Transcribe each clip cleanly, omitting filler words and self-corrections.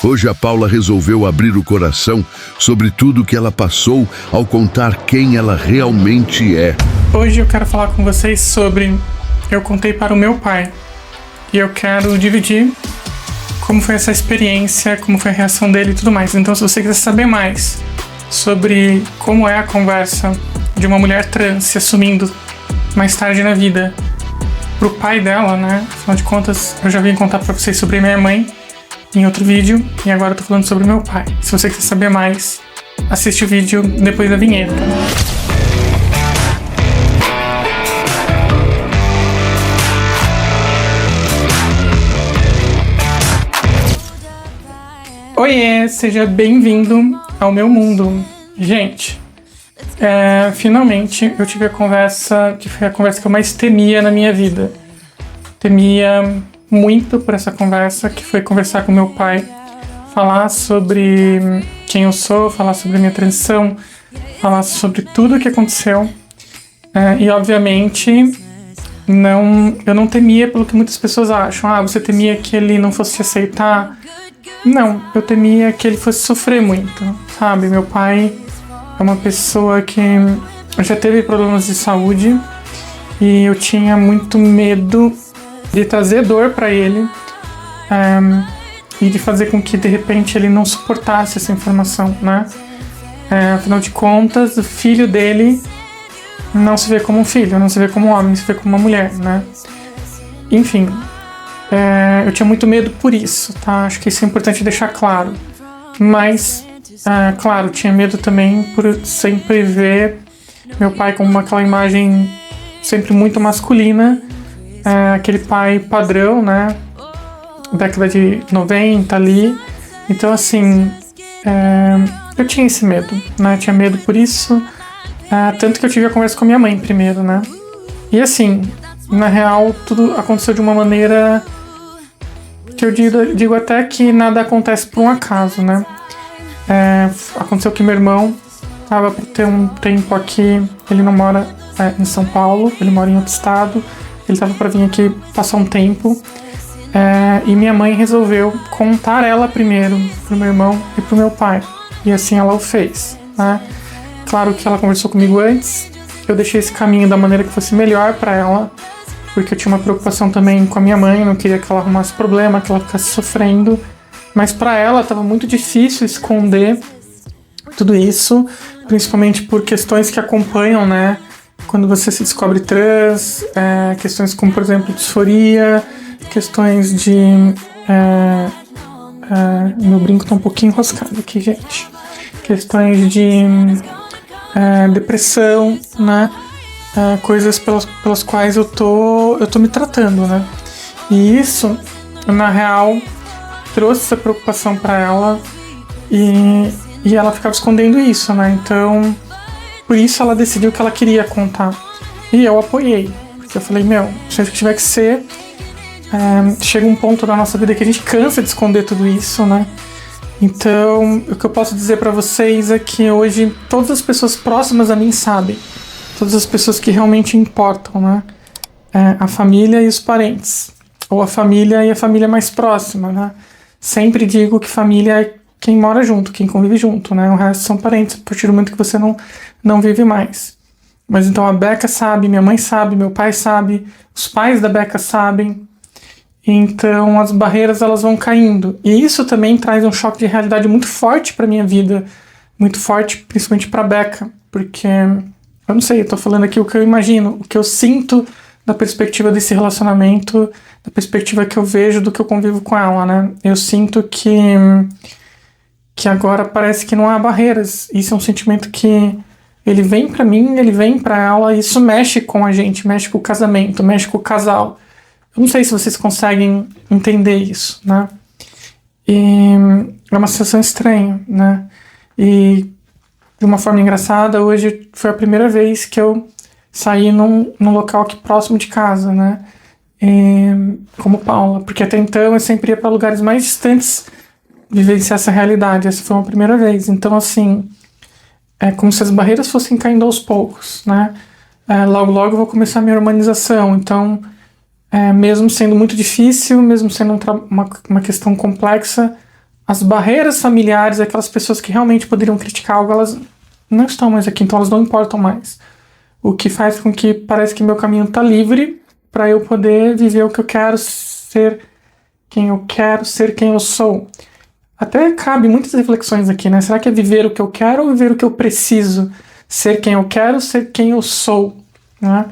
Hoje a Paula resolveu abrir o coração sobre tudo que ela passou ao contar quem ela realmente é. Hoje eu quero falar com vocês sobre eu contei para o meu pai e eu quero dividir como foi essa experiência, como foi a reação dele e tudo mais. Então, se você quiser saber mais sobre como é a conversa de uma mulher trans se assumindo mais tarde na vida pro pai dela, né? Afinal de contas, eu já vim contar pra vocês sobre minha mãe em outro vídeo e agora eu tô falando sobre meu pai. Se você quiser saber mais, assiste o vídeo depois da vinheta. Oiê, seja bem-vindo ao meu mundo. Gente, finalmente eu tive a conversa, que foi a conversa que eu mais temia na minha vida. Temia muito por essa conversa, que foi conversar com meu pai, falar sobre quem eu sou, falar sobre a minha transição, falar sobre tudo o que aconteceu. E obviamente eu não temia pelo que muitas pessoas acham. Ah, você temia que ele não fosse te aceitar? Não, eu temia que ele fosse sofrer muito, sabe? Meu pai é uma pessoa que já teve problemas de saúde e eu tinha muito medo de trazer dor pra ele e de fazer com que de repente ele não suportasse essa informação, né? Afinal de contas, o filho dele não se vê como um filho, não se vê como um homem, se vê como uma mulher, né? Enfim, eu tinha muito medo por isso, tá? Acho que isso é importante deixar claro. Mas, claro, tinha medo também por sempre ver meu pai como aquela imagem sempre muito masculina, aquele pai padrão, né? Década de 90 ali. Então, assim, eu tinha esse medo, né? Tinha medo por isso. Tanto que eu tive a conversa com a minha mãe primeiro, né? E assim, na real, tudo aconteceu de uma maneira que eu digo até que nada acontece por um acaso, né? Aconteceu que meu irmão estava por ter um tempo aqui, ele não mora em São Paulo, ele mora em outro estado, ele estava para vir aqui passar um tempo, e minha mãe resolveu contar ela primeiro pro meu irmão e pro meu pai, e assim ela o fez, né? Claro que ela conversou comigo antes, eu deixei esse caminho da maneira que fosse melhor para ela, porque eu tinha uma preocupação também com a minha mãe, não queria que ela arrumasse problema, que ela ficasse sofrendo, mas para ela estava muito difícil esconder tudo isso, principalmente por questões que acompanham, né, quando você se descobre trans, questões como, por exemplo, disforia, questões de... meu brinco tá um pouquinho enroscado aqui, gente. Questões de depressão, né, coisas pelas quais eu tô me tratando, né, e isso, na real, trouxe essa preocupação para ela e ela ficava escondendo isso, né? Então, por isso ela decidiu que ela queria contar. E eu apoiei, porque eu falei, se tiver que ser, chega um ponto da nossa vida que a gente cansa de esconder tudo isso, né? Então, o que eu posso dizer para vocês é que hoje todas as pessoas próximas a mim sabem, todas as pessoas que realmente importam, né? A família e os parentes, ou a família e a família mais próxima, né? Sempre digo que família é quem mora junto, quem convive junto, né? O resto são parentes, a partir do momento que você não vive mais. Mas então a Beca sabe, minha mãe sabe, meu pai sabe, os pais da Beca sabem. Então as barreiras elas vão caindo. E isso também traz um choque de realidade muito forte pra minha vida, muito forte principalmente pra Beca, porque eu não sei, eu tô falando aqui o que eu imagino, o que eu sinto da perspectiva desse relacionamento, da perspectiva que eu vejo do que eu convivo com ela, né? Eu sinto que agora parece que não há barreiras. Isso é um sentimento que ele vem pra mim, ele vem pra ela, e isso mexe com a gente, mexe com o casamento, mexe com o casal. Eu não sei se vocês conseguem entender isso, né? E é uma sensação estranha, né? E de uma forma engraçada, hoje foi a primeira vez que eu saí num local aqui próximo de casa, né? Como Paula, porque até então eu sempre ia para lugares mais distantes vivenciar essa realidade. Essa foi uma primeira vez. Então, assim, é como se as barreiras fossem caindo aos poucos, né? Logo eu vou começar a minha humanização. Então, mesmo sendo muito difícil, mesmo sendo uma questão complexa, as barreiras familiares, aquelas pessoas que realmente poderiam criticar algo, elas não estão mais aqui, então elas não importam mais. O que faz com que parece que meu caminho está livre para eu poder viver o que eu quero, ser quem eu quero, ser quem eu sou. Até cabe muitas reflexões aqui, né? Será que é viver o que eu quero ou viver o que eu preciso? Ser quem eu quero, ser quem eu sou, né?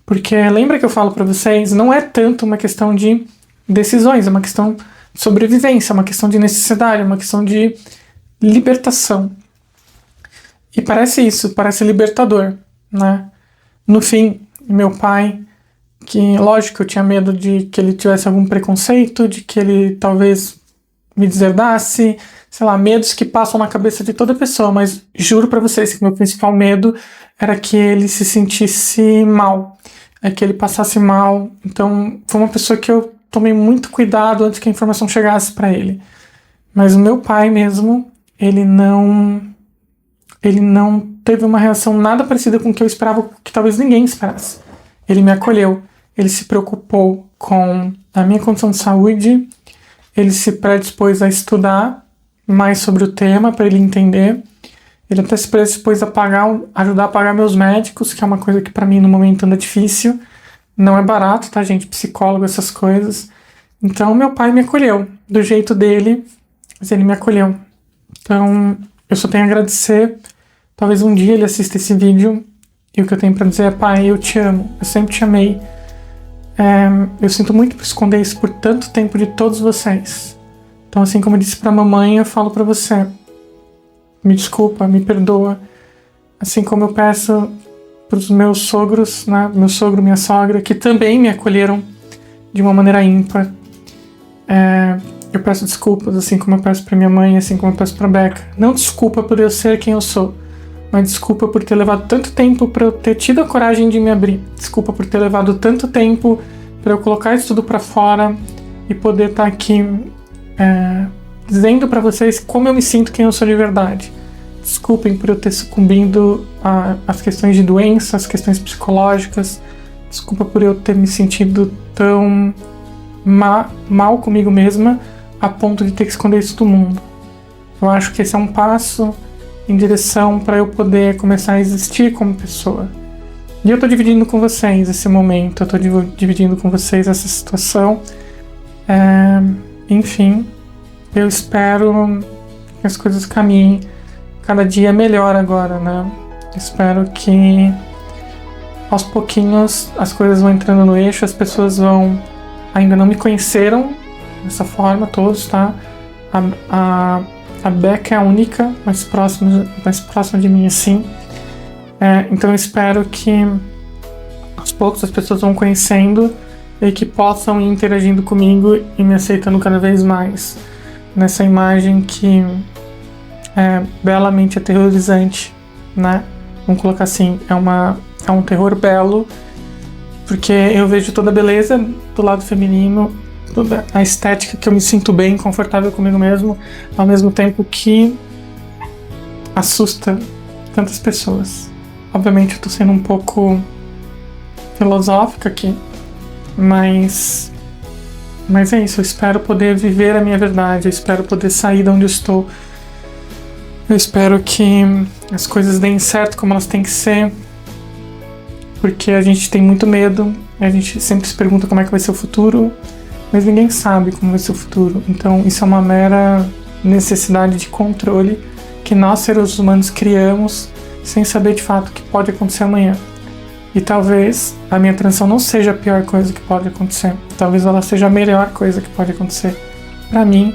Porque lembra que eu falo para vocês, não é tanto uma questão de decisões, é uma questão de sobrevivência, é uma questão de necessidade, é uma questão de libertação. E parece isso, parece libertador, né? No fim, meu pai, que lógico eu tinha medo de que ele tivesse algum preconceito, de que ele talvez me deserdasse, sei lá, medos que passam na cabeça de toda pessoa, mas juro pra vocês que meu principal medo era que ele se sentisse mal, que ele passasse mal. Então foi uma pessoa que eu tomei muito cuidado antes que a informação chegasse pra ele. Mas o meu pai mesmo, ele não teve uma reação nada parecida com o que eu esperava, que talvez ninguém esperasse. Ele me acolheu, ele se preocupou com a minha condição de saúde, ele se predispôs a estudar mais sobre o tema para ele entender. Ele até se predispôs a ajudar a pagar meus médicos, que é uma coisa que para mim no momento anda difícil. Não é barato, tá, gente? Psicólogo, essas coisas. Então meu pai me acolheu do jeito dele, mas ele me acolheu. Então eu só tenho a agradecer. Talvez um dia ele assista esse vídeo e o que eu tenho para dizer é: pai, eu te amo, eu sempre te amei. Eu sinto muito por esconder isso por tanto tempo de todos vocês. Então, assim como eu disse pra mamãe, eu falo pra você: me desculpa, me perdoa. Assim como eu peço pros meus sogros, né, meu sogro, minha sogra, que também me acolheram de uma maneira ímpar. Eu peço desculpas, assim como eu peço pra minha mãe, assim como eu peço pra Beca. Não desculpa por eu ser quem eu sou, mas desculpa por ter levado tanto tempo para eu ter tido a coragem de me abrir. Desculpa por ter levado tanto tempo para eu colocar isso tudo para fora e poder estar aqui dizendo para vocês como eu me sinto, quem eu sou de verdade. Desculpem por eu ter sucumbido às questões de doença, às questões psicológicas. Desculpa por eu ter me sentido tão mal comigo mesma a ponto de ter que esconder isso do mundo. Eu acho que esse é um passo em direção para eu poder começar a existir como pessoa. E eu tô dividindo com vocês esse momento, eu tô dividindo com vocês essa situação. Enfim, eu espero que as coisas caminhem cada dia melhor agora, né? Espero que aos pouquinhos as coisas vão entrando no eixo, as pessoas ainda não me conheceram dessa forma, todos, tá? A Beca é a única, mais próxima de mim, assim. Então eu espero que aos poucos as pessoas vão conhecendo e que possam ir interagindo comigo e me aceitando cada vez mais nessa imagem que é belamente aterrorizante, né? Vamos colocar assim, é um terror belo, porque eu vejo toda a beleza do lado feminino, toda a estética, que eu me sinto bem, confortável comigo mesmo, ao mesmo tempo que assusta tantas pessoas. Obviamente eu tô sendo um pouco filosófica aqui, mas é isso, eu espero poder viver a minha verdade, eu espero poder sair de onde eu estou, eu espero que as coisas deem certo como elas têm que ser, porque a gente tem muito medo, a gente sempre se pergunta como é que vai ser o futuro, mas ninguém sabe como vai ser o futuro. Então isso é uma mera necessidade de controle que nós, seres humanos, criamos sem saber de fato o que pode acontecer amanhã. E talvez a minha transição não seja a pior coisa que pode acontecer. Talvez ela seja a melhor coisa que pode acontecer para mim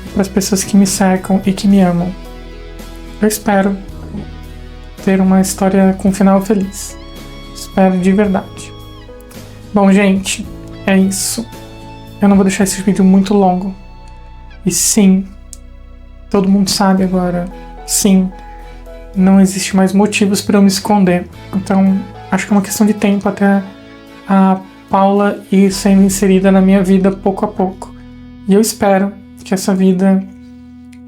e para as pessoas que me cercam e que me amam. Eu espero ter uma história com um final feliz. Espero de verdade. Bom, gente, é isso. Eu não vou deixar esse vídeo muito longo. E sim, todo mundo sabe agora. Sim, não existe mais motivos para eu me esconder. Então, acho que é uma questão de tempo até a Paula ir sendo inserida na minha vida pouco a pouco. E eu espero que essa vida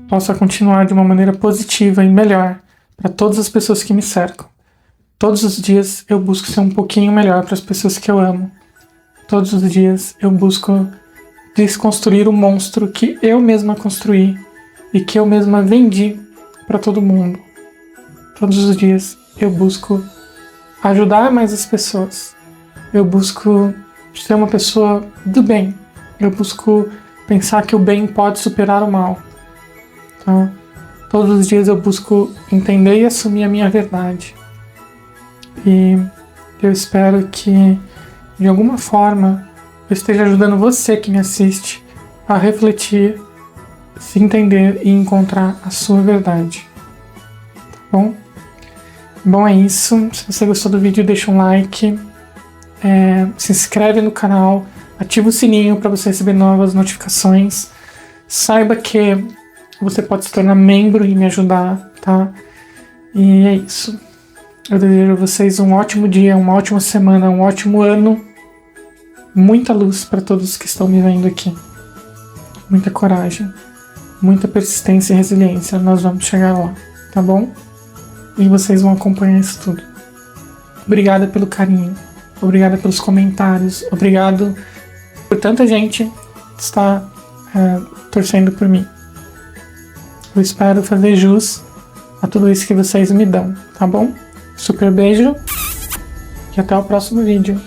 possa continuar de uma maneira positiva e melhor para todas as pessoas que me cercam. Todos os dias eu busco ser um pouquinho melhor para as pessoas que eu amo. Todos os dias eu busco desconstruir o monstro que eu mesma construí e que eu mesma vendi para todo mundo. Todos os dias eu busco ajudar mais as pessoas. Eu busco ser uma pessoa do bem. Eu busco pensar que o bem pode superar o mal. Tá? Todos os dias eu busco entender e assumir a minha verdade. E eu espero que, de alguma forma, eu esteja ajudando você que me assiste a refletir, se entender e encontrar a sua verdade. Tá bom? Bom, é isso. Se você gostou do vídeo, deixa um like, se inscreve no canal, ativa o sininho para você receber novas notificações. Saiba que você pode se tornar membro e me ajudar, tá? E é isso. Eu desejo a vocês um ótimo dia, uma ótima semana, um ótimo ano. Muita luz para todos que estão me vendo aqui. Muita coragem, muita persistência e resiliência. Nós vamos chegar lá, tá bom? E vocês vão acompanhar isso tudo. Obrigada pelo carinho. Obrigada pelos comentários. Obrigado por tanta gente que está torcendo por mim. Eu espero fazer jus a tudo isso que vocês me dão, tá bom? Super beijo e até o próximo vídeo.